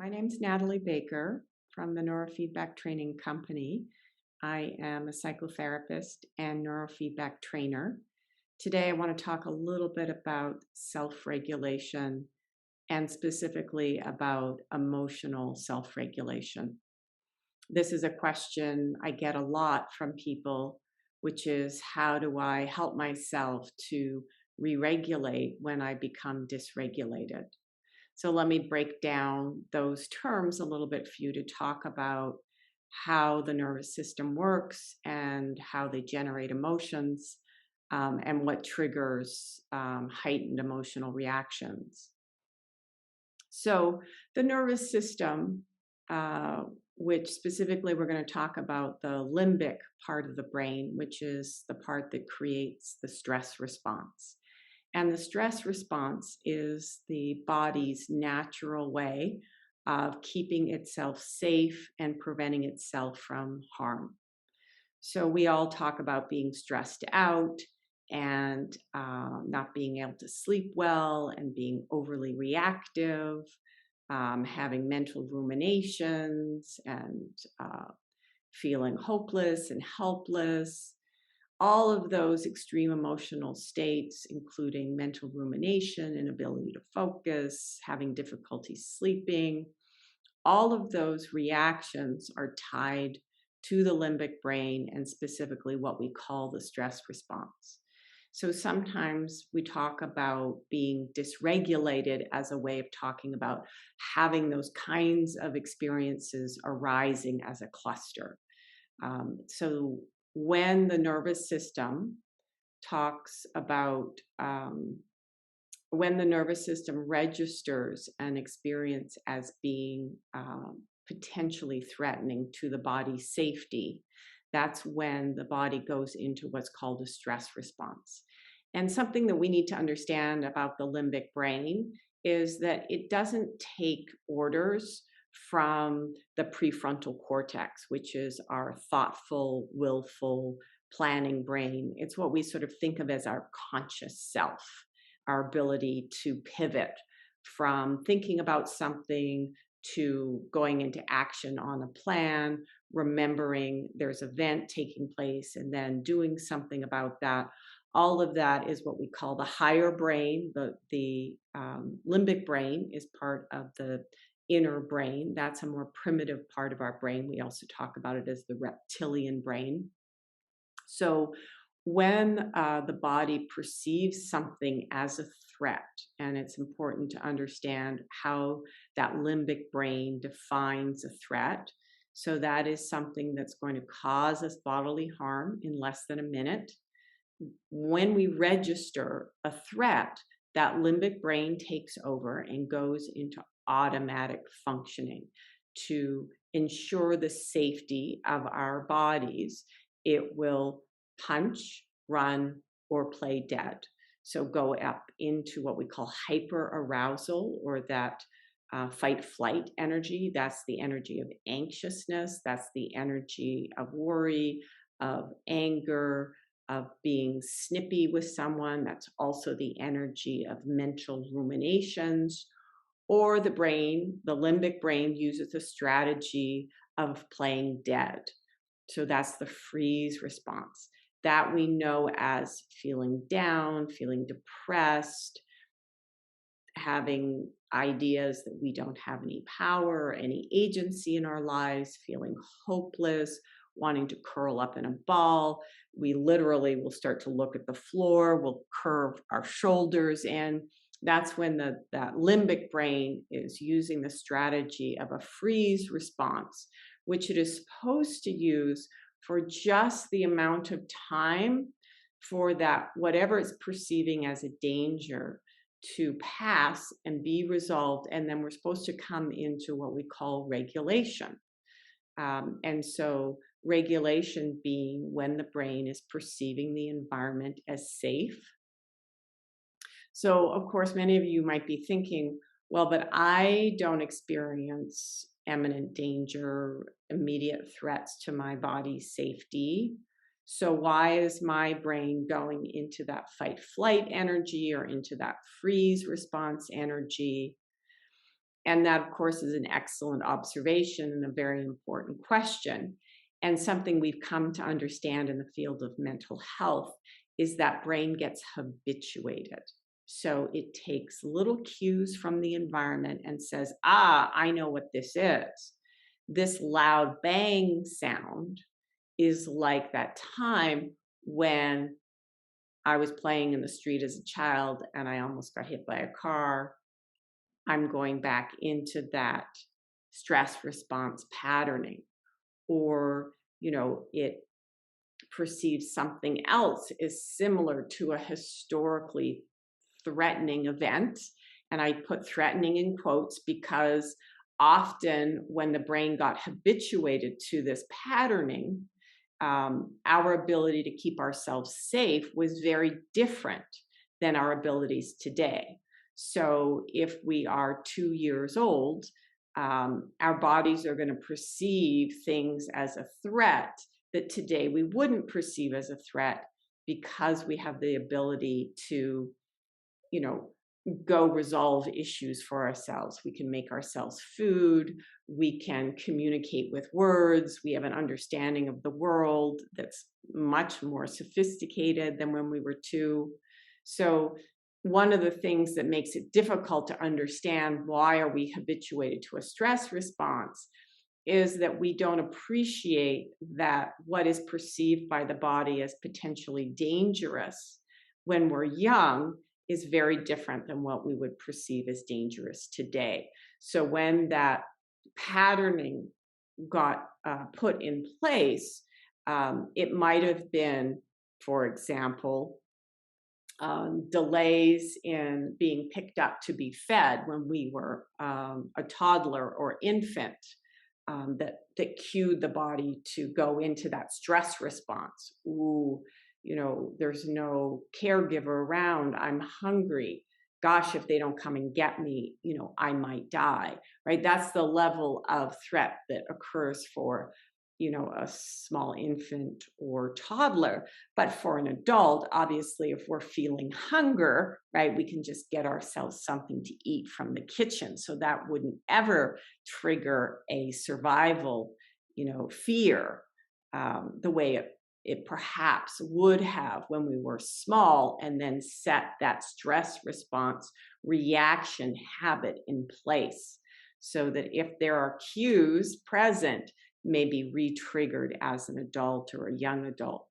My name's Natalie Baker from the Neurofeedback Training Company. I am a psychotherapist and neurofeedback trainer. Today, I want to talk a little bit about self regulation and specifically about emotional self regulation. This is a question I get a lot from people, which is how do I help myself to re regulate when I become dysregulated? So let me break down those terms a little bit for you to talk about how the nervous system works and how they generate emotions, and what triggers heightened emotional reactions. So the nervous system, which specifically we're going to talk about the limbic part of the brain, which is the part that creates the stress response. And the stress response is the body's natural way of keeping itself safe and preventing itself from harm. So we all talk about being stressed out and not being able to sleep well and being overly reactive, having mental ruminations and feeling hopeless and helpless. All of those extreme emotional states, including mental rumination, inability to focus, having difficulty sleeping, all of those reactions are tied to the limbic brain and specifically what we call the stress response. So sometimes we talk about being dysregulated as a way of talking about having those kinds of experiences arising as a cluster. So when the nervous system talks about when the nervous system registers an experience as being potentially threatening to the body's safety, that's when the body goes into what's called a stress response. And something that we need to understand about the limbic brain is that it doesn't take orders from the prefrontal cortex, which is our thoughtful, willful, planning brain. It's what we sort of think of as our conscious self, our ability to pivot from thinking about something to going into action on a plan, remembering there's an event taking place, and then doing something about that. All of that is what we call the higher brain. The limbic brain is part of the inner brain. That's a more primitive part of our brain. We also talk about it as the reptilian brain. So when the body perceives something as a threat, and it's important to understand how that limbic brain defines a threat. So that is something that's going to cause us bodily harm in less than a minute. When we register a threat, that limbic brain takes over and goes into automatic functioning to ensure the safety of our bodies. It will punch, run, or play dead. So go up into what we call hyperarousal, or that fight flight energy. That's the energy of anxiousness. That's the energy of worry, of anger, of being snippy with someone. That's also the energy of mental ruminations. Or the brain, the limbic brain, uses a strategy of playing dead. So that's the freeze response that we know as feeling down, feeling depressed, having ideas that we don't have any power or any agency in our lives, feeling hopeless, wanting to curl up in a ball. We literally will start to look at the floor, we'll curve our shoulders in. That's when that limbic brain is using the strategy of a freeze response, which it is supposed to use for just the amount of time for that, whatever it's perceiving as a danger, to pass and be resolved. And then we're supposed to come into what we call regulation. And so regulation being when the brain is perceiving the environment as safe. So, of course, many of you might be thinking, well, but I don't experience imminent danger, immediate threats to my body's safety. So why is my brain going into that fight flight energy or into that freeze response energy? And that, of course, is an excellent observation and a very important question. And something we've come to understand in the field of mental health is that brain gets habituated. So it takes little cues from the environment and says, I know what this is. This loud bang sound is like that time when I was playing in the street as a child and I almost got hit by a car. I'm going back into that stress response patterning. Or, it perceives something else is similar to a historically threatening event. And I put threatening in quotes because often when the brain got habituated to this patterning, our ability to keep ourselves safe was very different than our abilities today. So if we are 2 years old, our bodies are going to perceive things as a threat that today we wouldn't perceive as a threat because we have the ability to, go resolve issues for ourselves. We can make ourselves food. We can communicate with words. We have an understanding of the world that's much more sophisticated than when we were 2. So one of the things that makes it difficult to understand why are we habituated to a stress response is that we don't appreciate that what is perceived by the body as potentially dangerous when we're young is very different than what we would perceive as dangerous today. So when that patterning got put in place, it might have been, for example, delays in being picked up to be fed when we were a toddler or infant, that cued the body to go into that stress response. Ooh, there's no caregiver around. I'm hungry. Gosh, if they don't come and get me, I might die, right? That's the level of threat that occurs for, a small infant or toddler. But for an adult, obviously, if we're feeling hunger, right, we can just get ourselves something to eat from the kitchen. So that wouldn't ever trigger a survival, fear, the way it perhaps would have when we were small, and then set that stress response reaction habit in place so that if there are cues present, may be re-triggered as an adult or a young adult.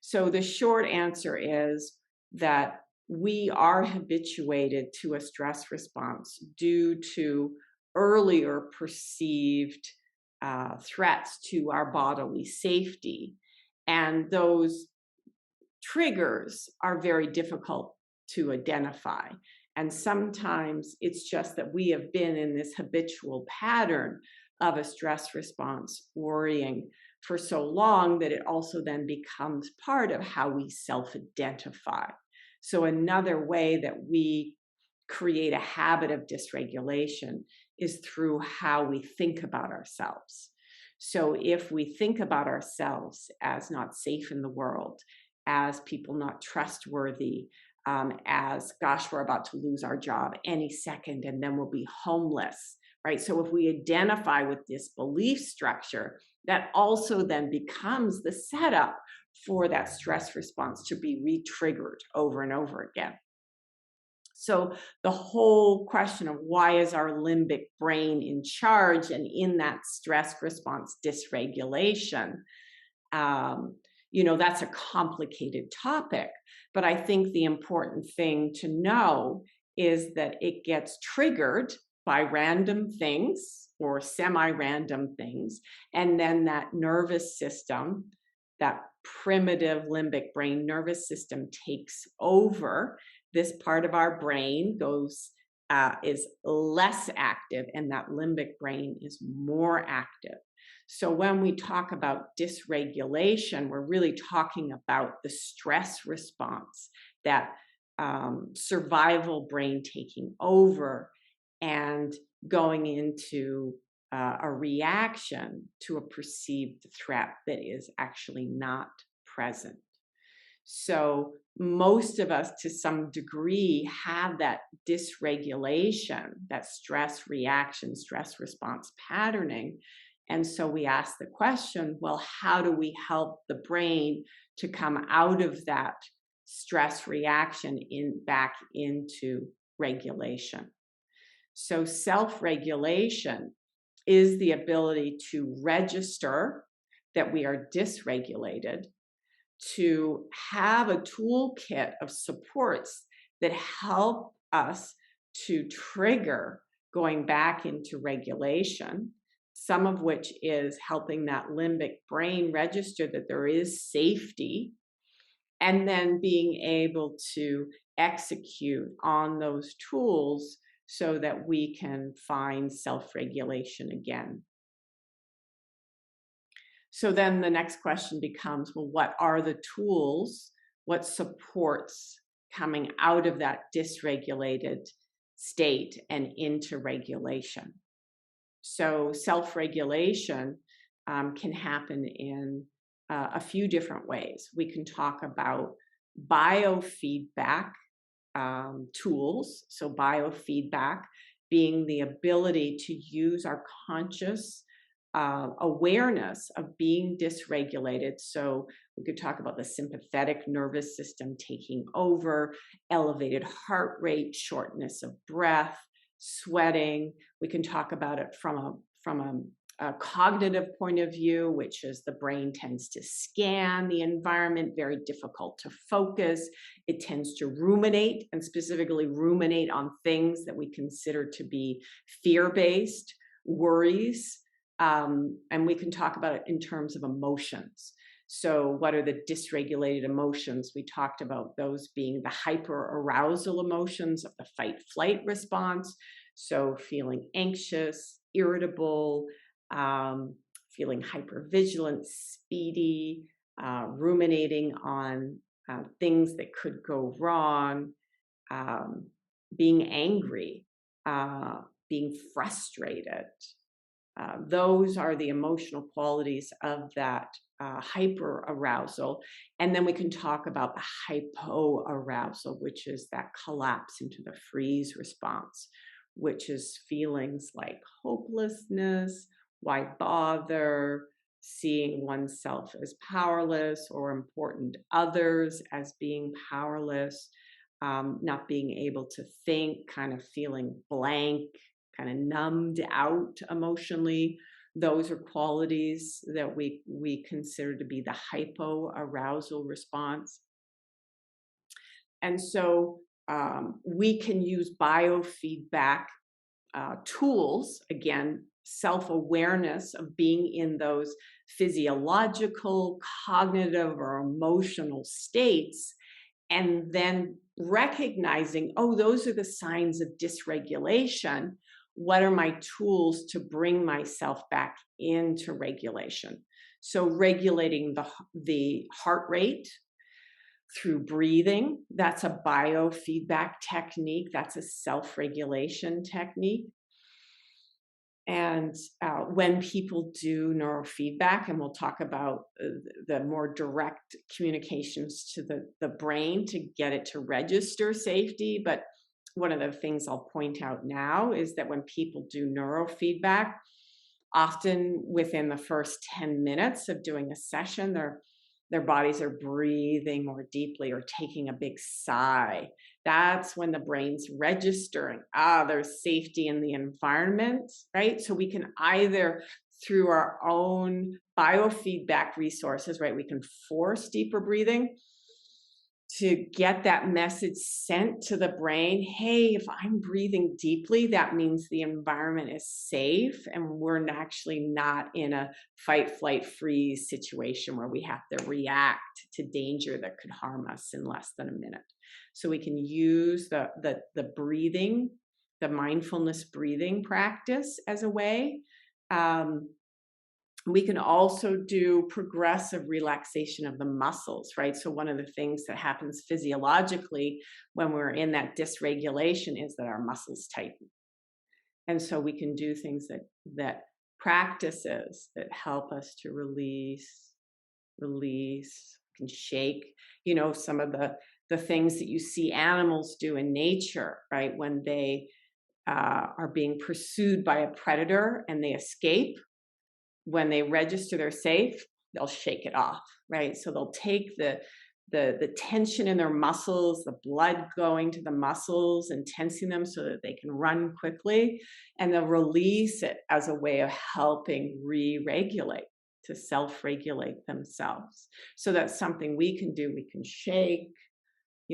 So the short answer is that we are habituated to a stress response due to earlier perceived threats to our bodily safety. And those triggers are very difficult to identify. And sometimes it's just that we have been in this habitual pattern of a stress response, worrying for so long that it also then becomes part of how we self-identify. So another way that we create a habit of dysregulation is through how we think about ourselves. So if we think about ourselves as not safe in the world, as people not trustworthy, as, gosh, we're about to lose our job any second and then we'll be homeless, right? So if we identify with this belief structure, that also then becomes the setup for that stress response to be re-triggered over and over again. So the whole question of why is our limbic brain in charge and in that stress response dysregulation, that's a complicated topic. But I think the important thing to know is that it gets triggered by random things or semi-random things. And then that nervous system, that primitive limbic brain nervous system takes over. This part of our brain is less active and that limbic brain is more active. So when we talk about dysregulation, we're really talking about the stress response, that survival brain taking over and going into a reaction to a perceived threat that is actually not present. So most of us, to some degree, have that dysregulation, that stress reaction, stress response patterning. And so we ask the question, well, how do we help the brain to come out of that stress reaction back into regulation? So self-regulation is the ability to register that we are dysregulated, to have a toolkit of supports that help us to trigger going back into regulation, some of which is helping that limbic brain register that there is safety, and then being able to execute on those tools so that we can find self-regulation again. So then the next question becomes, well, what are the tools, what supports coming out of that dysregulated state and into regulation? So self-regulation can happen in a few different ways. We can talk about biofeedback tools. So biofeedback being the ability to use our conscious awareness of being dysregulated. So we could talk about the sympathetic nervous system taking over, elevated heart rate, shortness of breath, sweating. We can talk about it from a cognitive point of view, which is the brain tends to scan the environment, very difficult to focus. It tends to ruminate, and specifically ruminate on things that we consider to be fear-based, worries. And we can talk about it in terms of emotions. So what are the dysregulated emotions? We talked about those being the hyperarousal emotions of the fight-flight response. So feeling anxious, irritable, feeling hypervigilant, speedy, ruminating on things that could go wrong, being angry, being frustrated. Those are the emotional qualities of that hyperarousal. And then we can talk about the hypoarousal, which is that collapse into the freeze response, which is feelings like hopelessness, why bother, seeing oneself as powerless or important others as being powerless, not being able to think, kind of feeling blank, kind of numbed out emotionally. Those are qualities that we consider to be the hypoarousal response. And so we can use biofeedback tools, again, self-awareness of being in those physiological, cognitive, or emotional states, and then recognizing, oh, those are the signs of dysregulation. What are my tools to bring myself back into regulation? So regulating the heart rate through breathing, that's a biofeedback technique. That's a self-regulation technique. And when people do neurofeedback, and we'll talk about the more direct communications to the brain to get it to register safety, but one of the things I'll point out now is that when people do neurofeedback, often within the first 10 minutes of doing a session, their bodies are breathing more deeply or taking a big sigh. That's when the brain's registering, there's safety in the environment, right? So we can either, through our own biofeedback resources, right, we can force deeper breathing to get that message sent to the brain. Hey, if I'm breathing deeply, that means the environment is safe and we're actually not in a fight, flight, freeze situation where we have to react to danger that could harm us in less than a minute. So we can use the breathing, the mindfulness breathing practice as a way. We can also do progressive relaxation of the muscles, right? So one of the things that happens physiologically when we're in that dysregulation is that our muscles tighten. And so we can do things that practices that help us to release, can shake, some of the things that you see animals do in nature, right? When they are being pursued by a predator and they escape, when they register they're safe, they'll shake it off, right? So they'll take the tension in their muscles, the blood going to the muscles and tensing them so that they can run quickly, and they'll release it as a way of helping re-regulate, to self-regulate themselves. So that's something we can do. We can shake,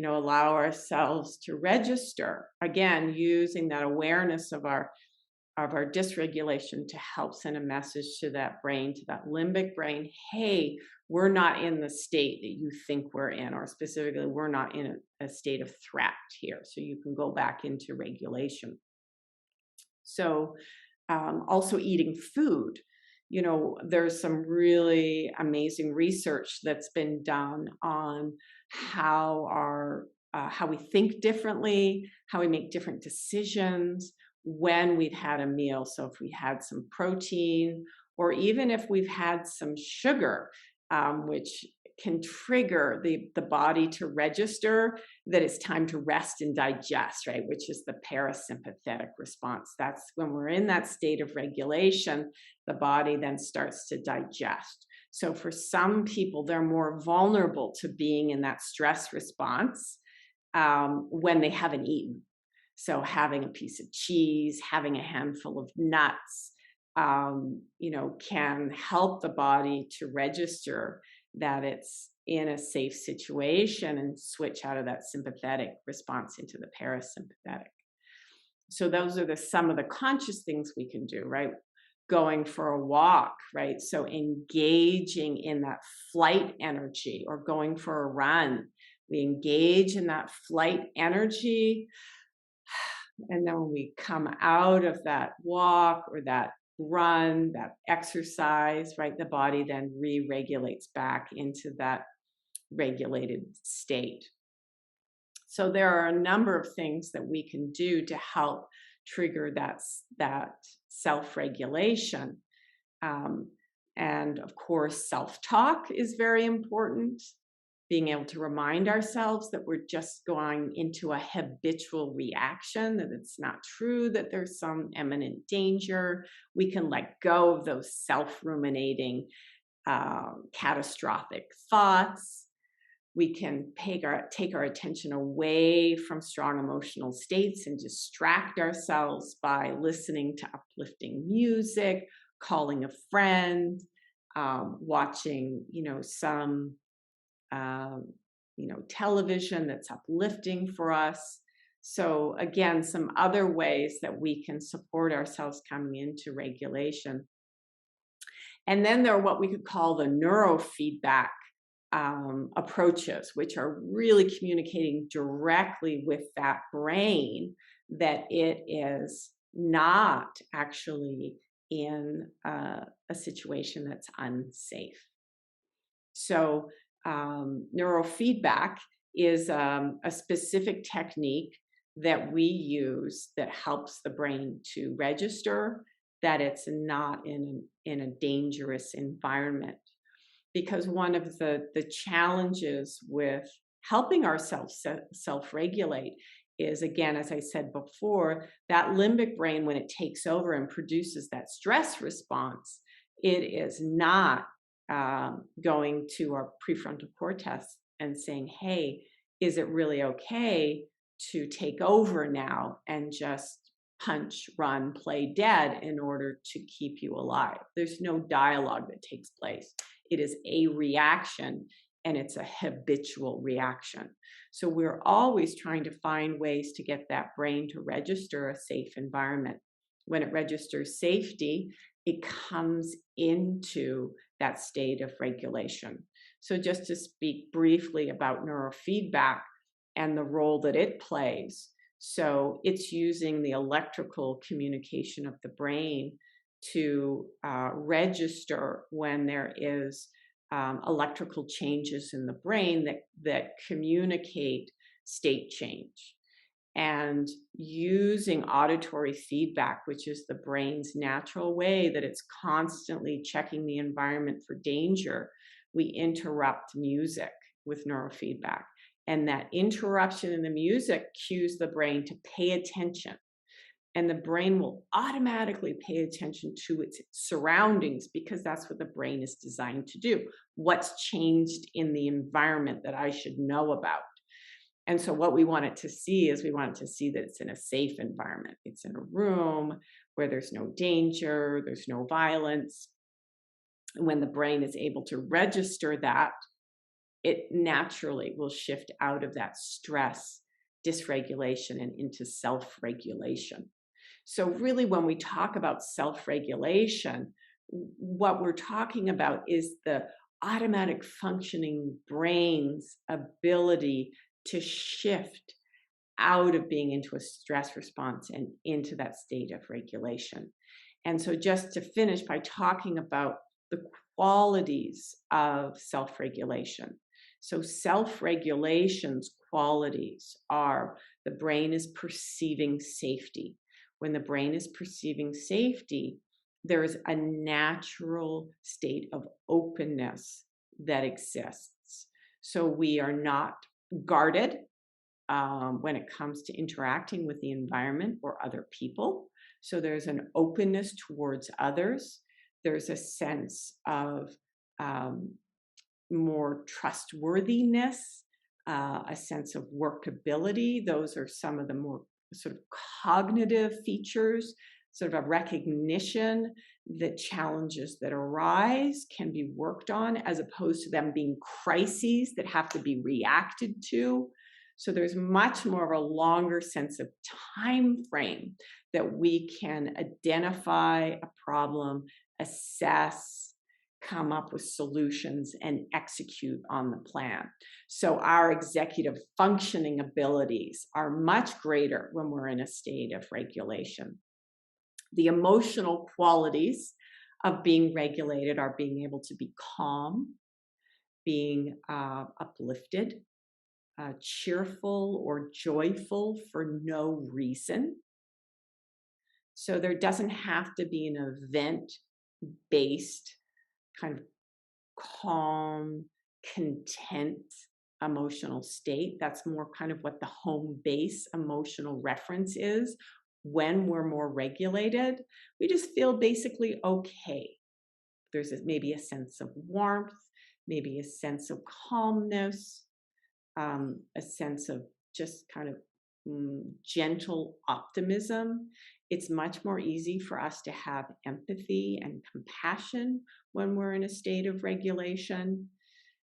allow ourselves to register, again, using that awareness of our dysregulation to help send a message to that brain, to that limbic brain, hey, we're not in the state that you think we're in, or specifically, we're not in a state of threat here. So you can go back into regulation. So also eating food. There's some really amazing research that's been done on how we think differently, how we make different decisions when we've had a meal. So if we had some protein, or even if we've had some sugar, which can trigger the body to register that it's time to rest and digest, right? Which is the parasympathetic response. That's when we're in that state of regulation, the body then starts to digest. So for some people, they're more vulnerable to being in that stress response when they haven't eaten. So having a piece of cheese, having a handful of nuts, can help the body to register that it's in a safe situation and switch out of that sympathetic response into the parasympathetic. So those are some of the conscious things we can do, right? Going for a walk, right? So engaging in that flight energy, or going for a run. We engage in that flight energy. And then when we come out of that walk or that run, that exercise, right, the body then re-regulates back into that regulated state. So there are a number of things that we can do to help trigger that self-regulation. And of course, self-talk is very important. Being able to remind ourselves that we're just going into a habitual reaction, that it's not true that there's some imminent danger. We can let go of those self-ruminating, catastrophic thoughts. We can take our attention away from strong emotional states and distract ourselves by listening to uplifting music, calling a friend, watching, some television that's uplifting for us. So again, some other ways that we can support ourselves coming into regulation. And then there are what we could call the neurofeedback approaches, which are really communicating directly with that brain that it is not actually in a situation that's unsafe. So neurofeedback is a specific technique that we use that helps the brain to register that it's not in a dangerous environment. Because one of the challenges with helping ourselves self-regulate is, again, as I said before, that limbic brain, when it takes over and produces that stress response, it is not going to our prefrontal cortex and saying, hey, is it really okay to take over now and just punch, run, play dead in order to keep you alive? There's no dialogue that takes place. It is a reaction, and it's a habitual reaction. So we're always trying to find ways to get that brain to register a safe environment. When it registers safety, it comes into that state of regulation. So just to speak briefly about neurofeedback and the role that it plays. So it's using the electrical communication of the brain to register when there is electrical changes in the brain that communicate state change. And using auditory feedback, which is the brain's natural way that it's constantly checking the environment for danger, we interrupt music with neurofeedback. And that interruption in the music cues the brain to pay attention. And the brain will automatically pay attention to its surroundings because that's what the brain is designed to do. What's changed in the environment that I should know about? And so what we want it to see is we want it to see that it's in a safe environment. It's in a room where there's no danger, there's no violence. And when the brain is able to register that, it naturally will shift out of that stress, dysregulation, and into self-regulation. So really, when we talk about self-regulation, what we're talking about is the automatic functioning brain's ability to shift out of being into a stress response and into that state of regulation. And so just to finish by talking about the qualities of self-regulation. So self-regulation's qualities are the brain is perceiving safety. When the brain is perceiving safety, there is a natural state of openness that exists. So we are not guarded when it comes to interacting with the environment or other people. So there's an openness towards others. There's a sense of more trustworthiness, a sense of workability. Those are some of the more sort of cognitive features, sort of a recognition that challenges that arise can be worked on, as opposed to them being crises that have to be reacted to. So there's much more of a longer sense of time frame that we can identify a problem, assess, come up with solutions, and execute on the plan. So our executive functioning abilities are much greater when we're in a state of regulation. The emotional qualities of being regulated are being able to be calm, being uplifted, cheerful or joyful for no reason. So there doesn't have to be an event-based kind of calm, content emotional state. That's more kind of what the home base emotional reference is. When we're more regulated, we just feel basically okay. There's maybe a sense of warmth, maybe a sense of calmness, a sense of just kind of gentle optimism. It's much more easy for us to have empathy and compassion when we're in a state of regulation.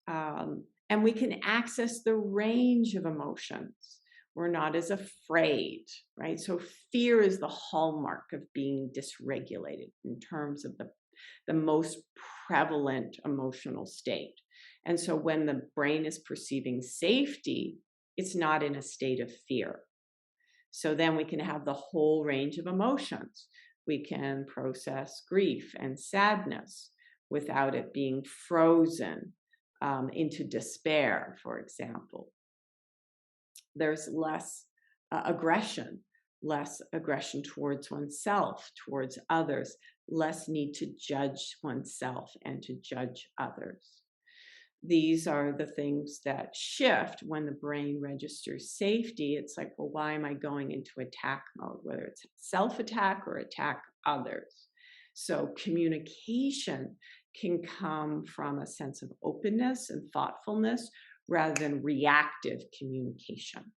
And we can access the range of emotions. We're not as afraid, right? So fear is the hallmark of being dysregulated in terms of the most prevalent emotional state. And so when the brain is perceiving safety, it's not in a state of fear. So then we can have the whole range of emotions. We can process grief and sadness without it being frozen into despair, for example. There's less aggression towards oneself, towards others, less need to judge oneself and to judge others. These are the things that shift when the brain registers safety. It's like, well, why am I going into attack mode, whether it's self-attack or attack others? So communication can come from a sense of openness and thoughtfulness rather than reactive communication,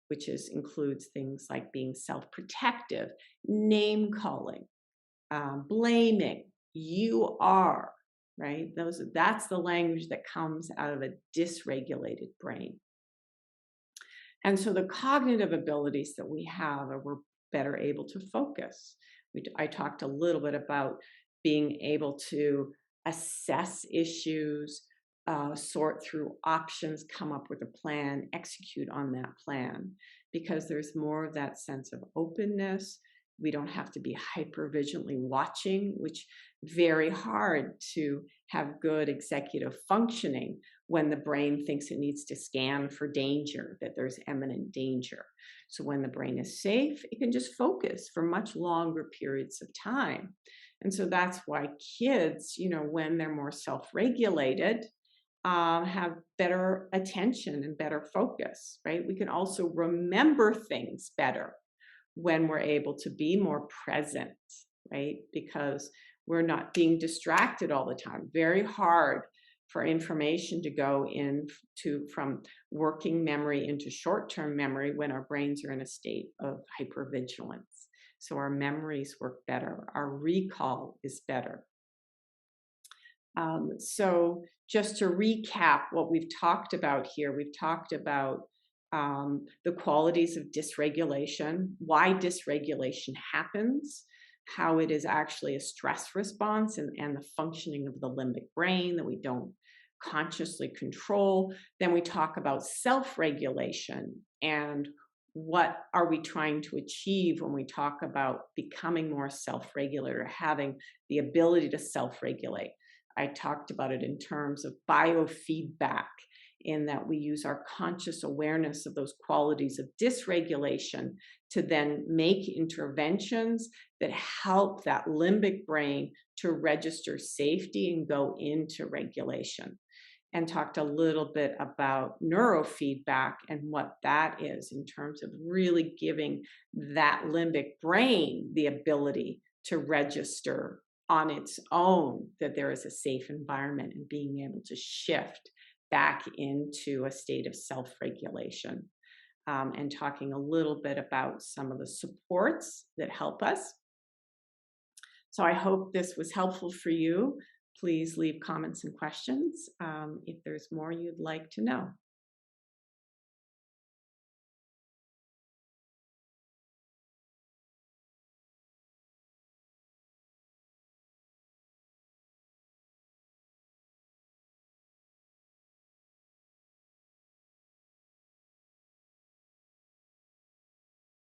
which includes things like being self-protective, name-calling, blaming, you are, right? That's the language that comes out of a dysregulated brain. And so the cognitive abilities that we have are we're better able to focus. I talked a little bit about being able to assess issues, sort through options, come up with a plan, execute on that plan, because there's more of that sense of openness. We don't have to be hyper-vigilantly watching, which is very hard to have good executive functioning when the brain thinks it needs to scan for danger, that there's imminent danger. So when the brain is safe, it can just focus for much longer periods of time. And so that's why kids, when they're more self-regulated, have better attention and better focus, right? We can also remember things better when we're able to be more present, right? Because we're not being distracted all the time. Very hard for information to go from working memory into short-term memory when our brains are in a state of hypervigilance. So our memories work better. Our recall is better. So just to recap what we've talked about here, we've talked about the qualities of dysregulation, why dysregulation happens, how it is actually a stress response and the functioning of the limbic brain that we don't consciously control. Then we talk about self-regulation and what are we trying to achieve when we talk about becoming more self-regulated or having the ability to self-regulate. I talked about it in terms of biofeedback, in that we use our conscious awareness of those qualities of dysregulation to then make interventions that help that limbic brain to register safety and go into regulation. And talked a little bit about neurofeedback and what that is in terms of really giving that limbic brain the ability to register on its own that there is a safe environment and being able to shift back into a state of self-regulation, and talking a little bit about some of the supports that help us. So I hope this was helpful for you. Please leave comments and questions if there's more you'd like to know.